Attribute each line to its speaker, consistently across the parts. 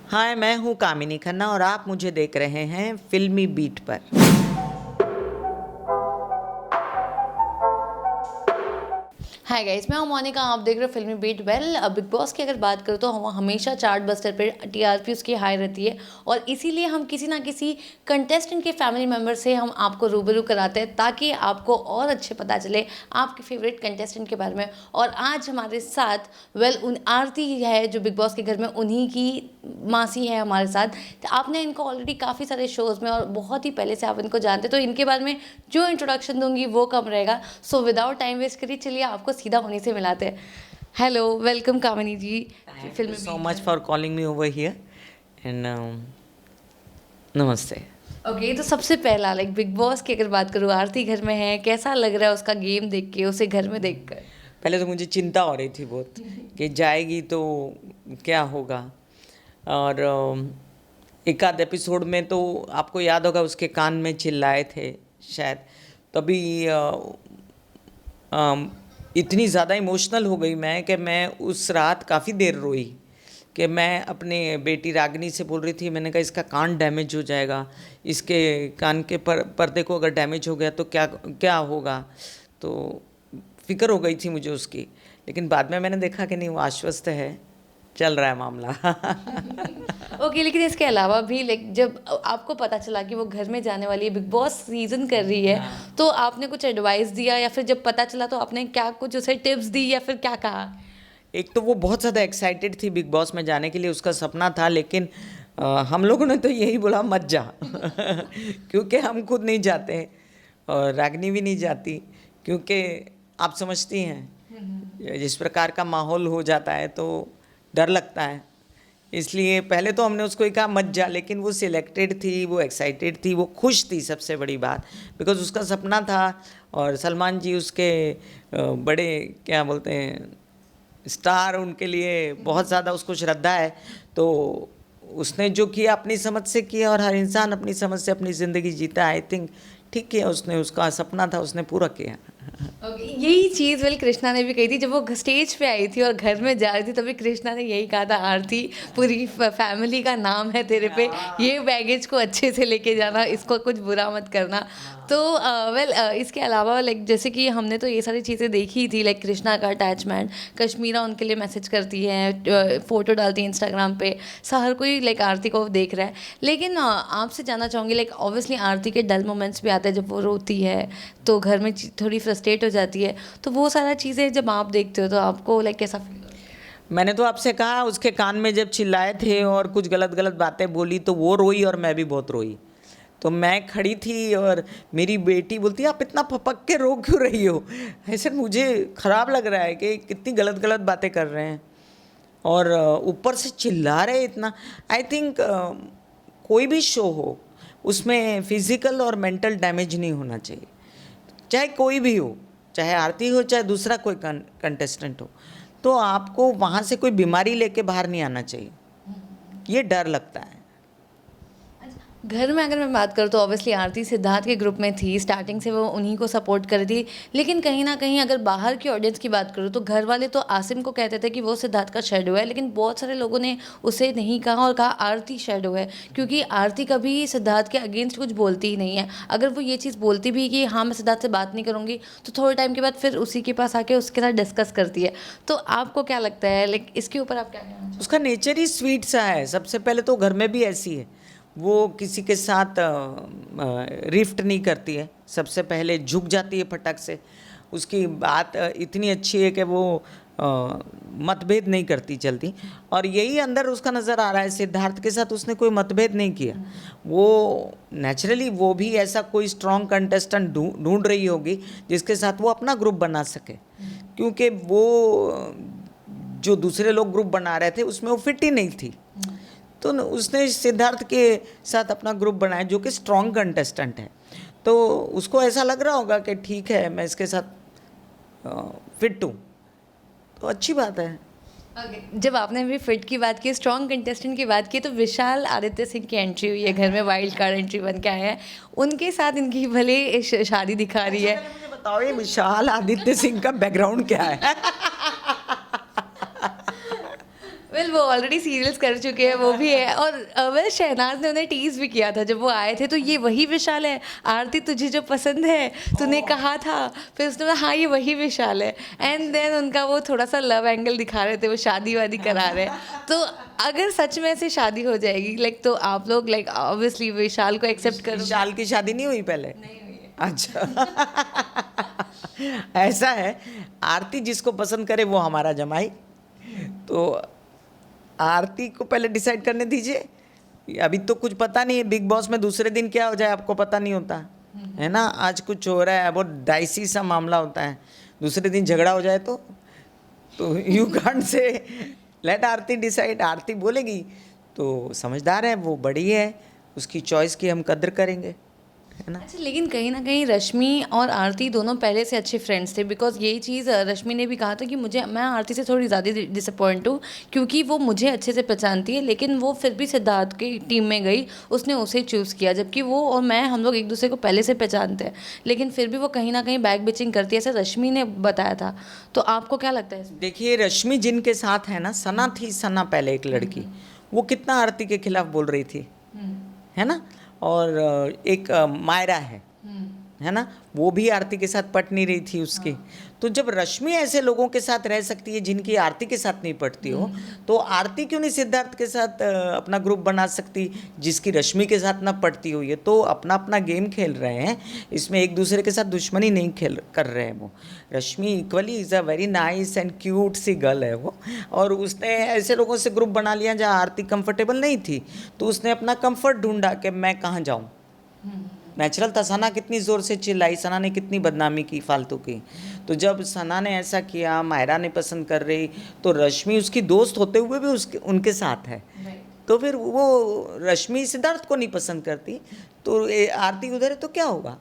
Speaker 1: हाय, मैं हूँ कामिनी खन्ना और आप मुझे देख रहे हैं फिल्मी बीट पर।
Speaker 2: हाय गाइस, मैं हूं मोनिका। आप देख रहे हो फिल्मी बीट। बिग बॉस की अगर बात करूँ तो हम हमेशा चार्ट बस्टर पे टीआरपी उसकी हाई रहती है और इसीलिए हम किसी ना किसी कंटेस्टेंट के फैमिली मेम्बर से हम आपको रूबरू कराते हैं ताकि आपको और अच्छे पता चले आपके फेवरेट कंटेस्टेंट के बारे में। और आज हमारे साथ उन आरती है जो बिग बॉस के घर में उन्हीं की मासी है हमारे साथ। तो आपने इनको ऑलरेडी काफ़ी सारे शोज़ में और बहुत ही पहले से आप इनको जानते, तो इनके बारे में जो इंट्रोडक्शन दूंगी वो कम रहेगा। सो विदाउट टाइम वेस्ट करिए, चलिए आपको सीधा होने से मिलाते हैं। Hello, welcome Kamini ji
Speaker 1: thank
Speaker 2: फिल्म
Speaker 1: यू सो
Speaker 2: बीट
Speaker 1: मच
Speaker 2: में।
Speaker 1: For calling me over here and नमस्ते।
Speaker 2: ओके, तो सबसे पहला बिग बॉस की अगर बात करूँ, आरती घर में है, कैसा लग रहा है उसका गेम देख के, उसे घर में देख कर?
Speaker 1: पहले तो मुझे चिंता हो रही थी बहुत कि जाएगी तो क्या होगा। और एक आध एपिसोड में तो आपको याद होगा उसके कान में चिल्लाए थे शायद, तभी इतनी ज़्यादा इमोशनल हो गई मैं कि मैं उस रात काफ़ी देर रोई कि मैं अपने बेटी रागनी से बोल रही थी। मैंने कहा इसका कान डैमेज हो जाएगा, इसके कान के पर्दे को अगर डैमेज हो गया तो क्या क्या होगा। तो फिक्र हो गई थी मुझे उसकी, लेकिन बाद में मैंने देखा कि नहीं, वो आश्वस्त है, चल रहा है मामला।
Speaker 2: ओके, लेकिन इसके अलावा भी जब आपको पता चला कि वो घर में जाने वाली है, बिग बॉस सीजन कर रही है, तो आपने कुछ एडवाइस दिया या फिर जब पता चला तो आपने क्या कुछ उसे टिप्स दी या फिर क्या कहा?
Speaker 1: एक तो वो बहुत ज़्यादा एक्साइटेड थी बिग बॉस में जाने के लिए, उसका सपना था, लेकिन हम लोगों ने तो यही बोला मत जा। क्योंकि हम खुद नहीं जाते और रागनी भी नहीं जाती, क्योंकि आप समझती हैं जिस प्रकार का माहौल हो जाता है तो डर लगता है। इसलिए पहले तो हमने उसको ही कहा मत जा, लेकिन वो सिलेक्टेड थी, वो एक्साइटेड थी, वो खुश थी, सबसे बड़ी बात, बिकॉज उसका सपना था। और सलमान जी उसके बड़े क्या बोलते हैं स्टार, उनके लिए बहुत ज़्यादा उसको श्रद्धा है। तो उसने जो किया अपनी समझ से किया, और हर इंसान अपनी समझ से अपनी ज़िंदगी जीता है। आई थिंक ठीक किया उसने, उसका सपना था, उसने पूरा किया।
Speaker 2: यही चीज़ कृष्णा ने भी कही थी जब वो स्टेज पे आई थी और घर में जा रही थी, तभी कृष्णा ने यही कहा था, आरती पूरी फैमिली का नाम है तेरे पे, ये बैगेज को अच्छे से लेके जाना, इसको कुछ बुरा मत करना। तो इसके अलावा जैसे कि हमने तो ये सारी चीज़ें देखी थी, कृष्णा का अटैचमेंट, कश्मीरा उनके लिए मैसेज करती है, फ़ोटो डालती है इंस्टाग्राम पे, हर कोई आरती को देख रहा है। लेकिन आपसे जानना चाहूँगी, ऑब्वियसली आरती के डल मोमेंट्स भी आते हैं जब वो रोती है तो घर में थोड़ी फ्रस्ट्रेट हो जाती है, तो वो सारा चीज़ें जब आप देखते हो तो आपको कैसा फील होता है?
Speaker 1: मैंने तो आपसे कहा उसके कान में जब चिल्लाए थे और कुछ गलत गलत बातें बोली तो वो रोई और मैं भी बहुत रोई। तो मैं खड़ी थी और मेरी बेटी बोलती है आप इतना फपक के रो क्यों रही हो। ऐसे मुझे ख़राब लग रहा है कि कितनी गलत गलत बातें कर रहे हैं और ऊपर से चिल्ला रहे इतना। आई थिंक कोई भी शो हो उसमें फिज़िकल और मेंटल डैमेज नहीं होना चाहिए, चाहे कोई भी हो, चाहे आरती हो चाहे दूसरा कोई कंटेस्टेंट हो। तो आपको वहाँ से कोई बीमारी लेके बाहर नहीं आना चाहिए, ये डर लगता है।
Speaker 2: घर में अगर मैं बात करूँ तो ऑब्वियसली आरती सिद्धार्थ के ग्रुप में थी, स्टार्टिंग से वो उन्हीं को सपोर्ट कर रही थी। लेकिन कहीं ना कहीं अगर बाहर की ऑडियंस की बात करूँ तो घर वाले तो आसिम को कहते थे कि वो सिद्धार्थ का शेडो है, लेकिन बहुत सारे लोगों ने उसे नहीं कहा और कहा आरती शेडो है, क्योंकि आरती कभी सिद्धार्थ के अगेंस्ट कुछ बोलती ही नहीं है। अगर वो ये चीज़ बोलती भी कि हाँ मैं सिद्धार्थ से बात नहीं करूँगी, तो थोड़े टाइम के बाद फिर उसी के पास आके उसके साथ डिस्कस करती है। तो आपको क्या लगता है, इसके ऊपर आप क्या कहना चाहते
Speaker 1: उसका नेचर ही स्वीट सा है। सबसे पहले तो घर में भी ऐसी है, वो किसी के साथ रिफ्ट नहीं करती है, सबसे पहले झुक जाती है फटक से। उसकी बात इतनी अच्छी है कि वो मतभेद नहीं करती जल्दी, और यही अंदर उसका नज़र आ रहा है। सिद्धार्थ के साथ उसने कोई मतभेद नहीं किया। वो नेचुरली वो भी ऐसा कोई स्ट्रॉन्ग कंटेस्टेंट ढूंढ रही होगी जिसके साथ वो अपना ग्रुप बना सके, क्योंकि वो जो दूसरे लोग ग्रुप बना रहे थे उसमें वो फिट ही नहीं थी। तो उसने सिद्धार्थ के साथ अपना ग्रुप बनाया जो कि स्ट्रॉन्ग कंटेस्टेंट है। तो उसको ऐसा लग रहा होगा कि ठीक है मैं इसके साथ फिट हूँ, तो अच्छी बात है।
Speaker 2: जब आपने अभी फिट की बात की, स्ट्रॉन्ग कंटेस्टेंट की बात की, तो विशाल आदित्य सिंह की एंट्री हुई है घर में, वाइल्ड कार्ड एंट्री बन के आए हैं। उनके साथ इनकी भले शादी दिखा रही है।
Speaker 1: मुझे बताओ ये विशाल आदित्य सिंह का बैकग्राउंड क्या है?
Speaker 2: वेल वो ऑलरेडी सीरियल्स कर चुके हैं, वो भी है। और वेल शहनाज ने उन्हें टीज भी किया था जब वो आए थे, तो ये वही विशाल है आरती तुझे जो पसंद है, तूने कहा था, फिर उसने बोला हाँ ये वही विशाल है। एंड देन उनका वो थोड़ा सा लव एंगल दिखा रहे थे, वो शादी वादी करा रहे हैं। तो अगर सच में से शादी हो जाएगी लाइक, तो आप लोग लाइक ऑब्वियसली विशाल को एक्सेप्ट करो?
Speaker 1: विशाल की शादी नहीं हुई पहले?
Speaker 2: नहीं हुई है।
Speaker 1: अच्छा ऐसा है, आरती जिसको पसंद करे वो हमारा जमाई। तो आरती को पहले डिसाइड करने दीजिए, अभी तो कुछ पता नहीं है। बिग बॉस में दूसरे दिन क्या हो जाए आपको पता नहीं होता है ना। आज कुछ हो रहा है, बहुत डाइसी सा मामला होता है, दूसरे दिन झगड़ा हो जाए तो you can't say let Aarti decide. Aarti बोलेगी तो समझदार है वो, बड़ी है, उसकी चॉइस की हम कद्र करेंगे, है ना।
Speaker 2: अच्छा, लेकिन कहीं ना कहीं रश्मि और आरती दोनों पहले से अच्छे फ्रेंड्स थे, बिकॉज यही चीज़ रश्मि ने भी कहा था कि मैं आरती से थोड़ी ज़्यादा डिसअपॉइंट हूँ क्योंकि वो मुझे अच्छे से पहचानती है, लेकिन वो फिर भी सिद्धार्थ की टीम में गई, उसने उसे चूज़ किया, जबकि वो और मैं हम लोग एक दूसरे को पहले से पहचानते हैं, लेकिन फिर भी वो कहीं ना कहीं बैक बिचिंग करती है, ऐसा रश्मि ने बताया था। तो आपको क्या लगता है इसमें?
Speaker 1: देखिए रश्मि जिनके साथ है ना, सना थी, सना पहले एक लड़की, वो कितना आरती के खिलाफ बोल रही थी, है ना। और एक मायरा है ना, वो भी आरती के साथ पट नहीं रही थी उसकी। तो जब रश्मि ऐसे लोगों के साथ रह सकती है जिनकी आरती के साथ नहीं पटती हो, तो आरती क्यों नहीं सिद्धार्थ के साथ अपना ग्रुप बना सकती जिसकी रश्मि के साथ ना पटती हुई है। तो अपना अपना गेम खेल रहे हैं, इसमें एक दूसरे के साथ दुश्मनी नहीं खेल कर रहे हैं। वो Rashmi equally is a very nice and cute सी गर्ल है वो, और उसने ऐसे लोगों से ग्रुप बना लिया जहाँ आरती कंफर्टेबल नहीं थी, तो उसने अपना कंफर्ट ढूंढा कि मैं कहाँ जाऊँ। नेचुरल था। सना कितनी ज़ोर से चिल्लाई, सना ने कितनी बदनामी की फालतू की। तो जब सना ने ऐसा किया, मायरा ने पसंद कर रही, तो रश्मि उसकी दोस्त होते हुए भी उनके साथ है। तो फिर वो रश्मि सिद्धार्थ को नहीं पसंद करती, तो आरती उधर है तो क्या होगा।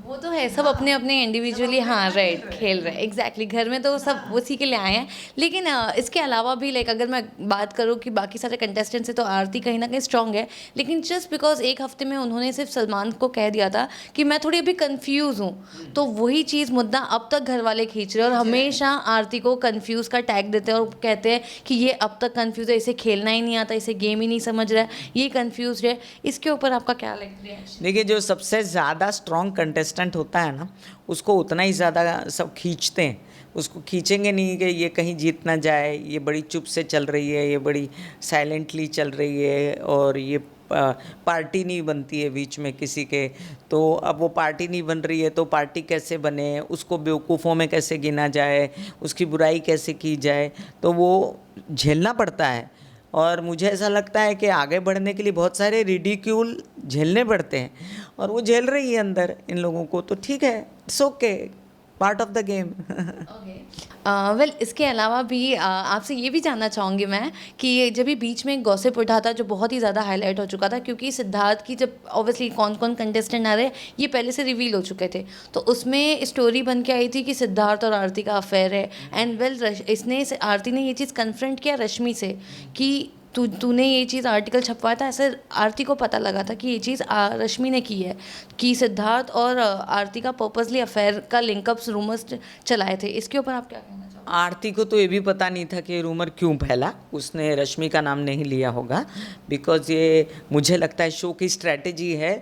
Speaker 2: वो तो है, सब अपने अपने इंडिविजुअली हाँ राइट खेल रहे हैं एग्जैक्टली। घर में तो सब उसी के लिए आए हैं, लेकिन इसके अलावा भी लाइक अगर मैं बात करूँ कि बाकी सारे कंटेस्टेंट से, तो आरती कहीं ना कहीं स्ट्रांग है, लेकिन जस्ट बिकॉज एक हफ्ते में उन्होंने सिर्फ सलमान को कह दिया था कि मैं थोड़ी अभी कन्फ्यूज़ हूँ, तो वही चीज़ मुद्दा अब तक घर वाले खींच रहे हैं और हमेशा आरती को कन्फ्यूज़ का टैग देते हैं और कहते हैं कि ये अब तक कन्फ्यूज़ है, इसे खेलना ही नहीं आता, इसे गेम ही नहीं समझ रहा है, ये कन्फ्यूज है। इसके ऊपर आपका क्या रिएक्शन?
Speaker 1: देखिए जो सबसे ज़्यादा स्ट्रॉन्ग कंटेस्टेंट होता है ना, उसको उतना ही ज़्यादा सब खींचते हैं। उसको खींचेंगे नहीं कि ये कहीं जीत ना जाए, ये बड़ी चुप से चल रही है, ये बड़ी साइलेंटली चल रही है, और ये पार्टी नहीं बनती है बीच में किसी के। तो अब वो पार्टी नहीं बन रही है तो पार्टी कैसे बने, उसको बेवकूफ़ों में कैसे गिना जाए, उसकी बुराई कैसे की जाए, तो वो झेलना पड़ता है। और मुझे ऐसा लगता है कि आगे बढ़ने के लिए बहुत सारे रिडिक्यूल झेलने पड़ते हैं, और वो झेल रही है अंदर इन लोगों को, तो ठीक है, it's okay, part of the game.
Speaker 2: Well इसके अलावा भी आपसे ये भी जानना चाहूँगी मैं कि ये जब भी बीच में एक गॉसिप उठा था जो बहुत ही ज़्यादा हाईलाइट हो चुका था, क्योंकि सिद्धार्थ की जब ऑब्वियसली कौन कौन कंटेस्टेंट आ रहे ये पहले से रिवील हो चुके थे, तो उसमें स्टोरी बन के आई थी कि सिद्धार्थ और आरती का अफेयर है। एंड वेल आरती ने ये चीज़ कन्फ्रंट किया रश्मि से कि तूने ये चीज़ आर्टिकल छपवाया था, ऐसे आरती को पता लगा था कि ये चीज़ रश्मि ने की है, कि सिद्धार्थ और आरती का पर्पसली अफेयर का लिंकअप्स रूमर्स चलाए थे। इसके ऊपर आप क्या कहना चाहोगे?
Speaker 1: आरती को तो ये भी पता नहीं था कि रूमर क्यों फैला, उसने रश्मि का नाम नहीं लिया होगा, बिकॉज़ ये मुझे लगता है शो की स्ट्रैटेजी है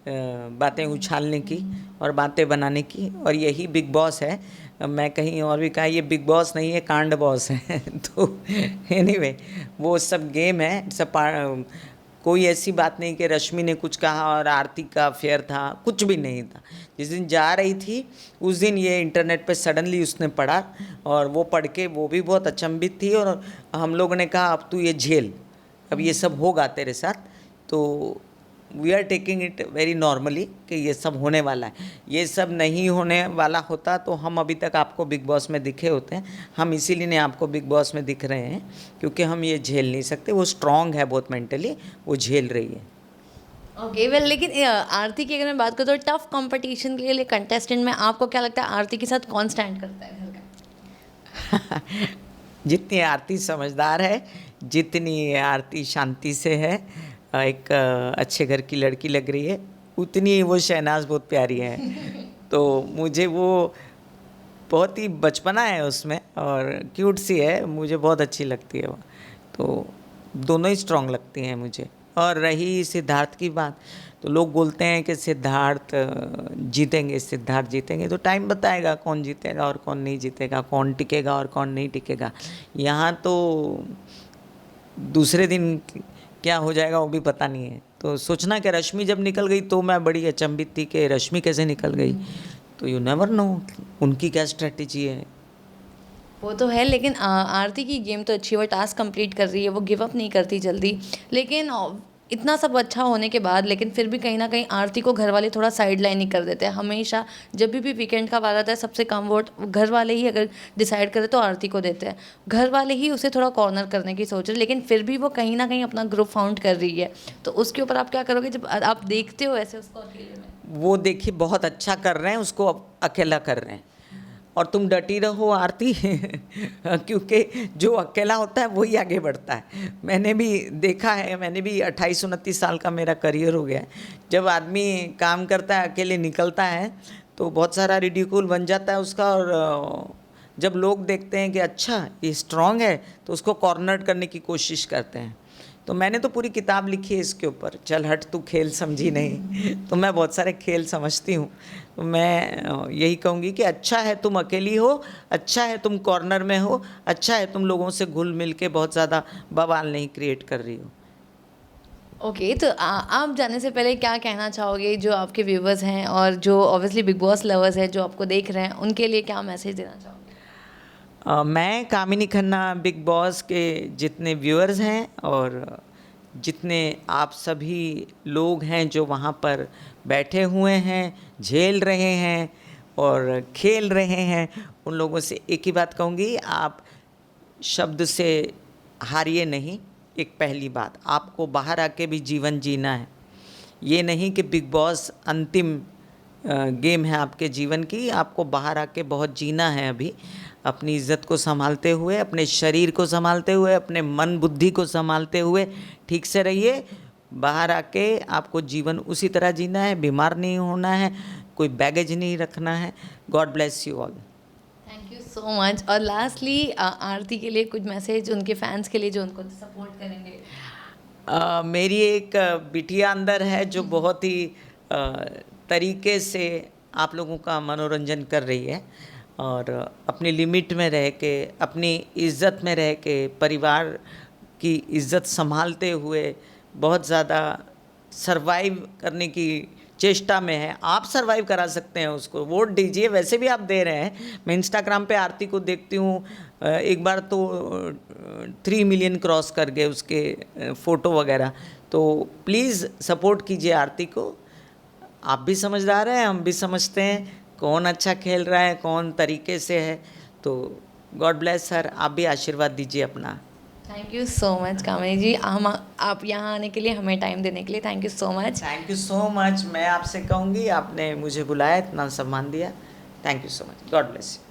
Speaker 1: बातें उछालने की और बातें बनाने की, और यही बिग बॉस है। मैं कहीं और भी कहा, ये बिग बॉस नहीं है, कांड बॉस है। तो एनीवे वो सब गेम है, सब कोई ऐसी बात नहीं कि रश्मि ने कुछ कहा और आरती का अफेयर था, कुछ भी नहीं था। जिस दिन जा रही थी उस दिन ये इंटरनेट पे सडनली उसने पढ़ा, और वो पढ़ के वो भी बहुत अचंभित थी, और हम लोगों ने कहा अब तू ये झेल, अब ये सब होगा तेरे साथ। तो we are taking it very normally कि ये सब होने वाला है। ये सब नहीं होने वाला होता तो हम अभी तक आपको बिग बॉस में दिखे होते हैं। हम इसीलिए नहीं आपको बिग बॉस में दिख रहे हैं क्योंकि हम ये झेल नहीं सकते। वो स्ट्रांग है बहुत मेंटली, वो झेल रही है।
Speaker 2: ओके वेल, लेकिन आरती की अगर मैं बात करूँ तो टफ कंपटीशन के लिए कंटेस्टेंट में आपको क्या लगता है आरती के साथ कौन स्टैंड करता है घर का?
Speaker 1: जितनी आरती समझदार है, जितनी आरती शांति से है, एक अच्छे घर की लड़की लग रही है, उतनी वो शहनाज बहुत प्यारी है। तो मुझे वो बहुत ही बचपना है उसमें और क्यूट सी है, मुझे बहुत अच्छी लगती है वो। तो दोनों ही स्ट्रांग लगती हैं मुझे। और रही सिद्धार्थ की बात, तो लोग बोलते हैं कि सिद्धार्थ जीतेंगे, तो टाइम बताएगा कौन जीतेगा और कौन नहीं जीतेगा, कौन टिकेगा और कौन नहीं टिकेगा। यहाँ तो दूसरे दिन क्या हो जाएगा वो भी पता नहीं है। तो सोचना कि रश्मि जब निकल गई तो मैं बड़ी अचंभित थी कि रश्मि कैसे निकल गई। तो यू नेवर नो उनकी क्या स्ट्रेटजी है।
Speaker 2: वो तो है, लेकिन आरती की गेम तो अच्छी है, वो टास्क कंप्लीट कर रही है, वो गिव अप नहीं करती जल्दी। लेकिन इतना सब अच्छा होने के बाद लेकिन फिर भी कहीं ना कहीं आरती को घर वाले थोड़ा साइड लाइन ही कर देते हैं हमेशा। जब भी वीकेंड का वार आता है सबसे कम वोट घर वाले ही अगर डिसाइड करें तो आरती को देते हैं। घर वाले ही उसे थोड़ा कॉर्नर करने की सोच रहे हैं, लेकिन फिर भी वो कहीं ना कहीं अपना ग्रुप फाउंड कर रही है। तो उसके ऊपर आप क्या करोगे जब आप देखते हो ऐसे उसको अकेले में?
Speaker 1: वो देखिए बहुत अच्छा कर रहे हैं, उसको अकेला कर रहे हैं। और तुम डटी रहो आरती क्योंकि जो अकेला होता है वही आगे बढ़ता है। मैंने भी देखा है, मैंने भी 28-29 साल का मेरा करियर हो गया है। जब आदमी काम करता है अकेले निकलता है तो बहुत सारा रिडिक्यूल बन जाता है उसका। और जब लोग देखते हैं कि अच्छा ये स्ट्रांग है तो उसको कॉर्नर करने की कोशिश करते हैं। तो मैंने तो पूरी किताब लिखी है इसके ऊपर, चल हट तू खेल समझी नहीं। तो मैं बहुत सारे खेल समझती हूँ। तो मैं यही कहूँगी कि अच्छा है तुम अकेली हो, अच्छा है तुम कॉर्नर में हो, अच्छा है तुम लोगों से घुल मिल के बहुत ज़्यादा बवाल नहीं क्रिएट कर रही हो।
Speaker 2: ओके, तो आप जाने से पहले क्या कहना चाहोगे जो आपके व्यूवर्स हैं और जो ऑब्वियसली बिग बॉस लवर्स हैं जो आपको देख रहे हैं, उनके लिए क्या मैसेज देना चाहोगे?
Speaker 1: मैं कामिनी खन्ना बिग बॉस के जितने व्यूअर्स हैं और जितने आप सभी लोग हैं जो वहाँ पर बैठे हुए हैं, झेल रहे हैं और खेल रहे हैं, उन लोगों से एक ही बात कहूँगी, आप शब्द से हारिए नहीं। एक पहली बात, आपको बाहर आके भी जीवन जीना है। ये नहीं कि बिग बॉस अंतिम गेम है आपके जीवन की, आपको बाहर आके बहुत जीना है अभी। अपनी इज़्ज़त को संभालते हुए, अपने शरीर को संभालते हुए, अपने मन बुद्धि को संभालते हुए ठीक से रहिए। बाहर आके आपको जीवन उसी तरह जीना है, बीमार नहीं होना है, कोई बैगेज नहीं रखना है। God bless you all.
Speaker 2: Thank you so much. और लास्टली आरती के लिए कुछ मैसेज उनके फैंस के लिए जो उनको सपोर्ट करेंगे?
Speaker 1: मेरी एक बिटिया अंदर है जो बहुत ही तरीके से आप लोगों का मनोरंजन कर रही है और अपनी लिमिट में रह के, अपनी इज़्ज़त में रह के, परिवार की इज़्ज़त संभालते हुए बहुत ज़्यादा सरवाइव करने की चेष्टा में है। आप सरवाइव करा सकते हैं उसको, वोट दीजिए। वैसे भी आप दे रहे हैं। मैं इंस्टाग्राम पे आरती को देखती हूँ, एक बार तो 3 मिलियन क्रॉस कर गए उसके फ़ोटो वगैरह। तो प्लीज़ सपोर्ट कीजिए आरती को। आप भी समझदार हैं, हम भी समझते हैं कौन अच्छा खेल रहा है, कौन तरीके से है। तो गॉड ब्लेस सर, आप भी आशीर्वाद दीजिए अपना।
Speaker 2: थैंक यू सो मच कामिनी जी, हम आप यहाँ आने के लिए, हमें टाइम देने के लिए thank you so much.
Speaker 1: Thank you so much. मैं आपसे कहूँगी, आपने मुझे बुलाया, इतना सम्मान दिया। Thank you so much. God bless you.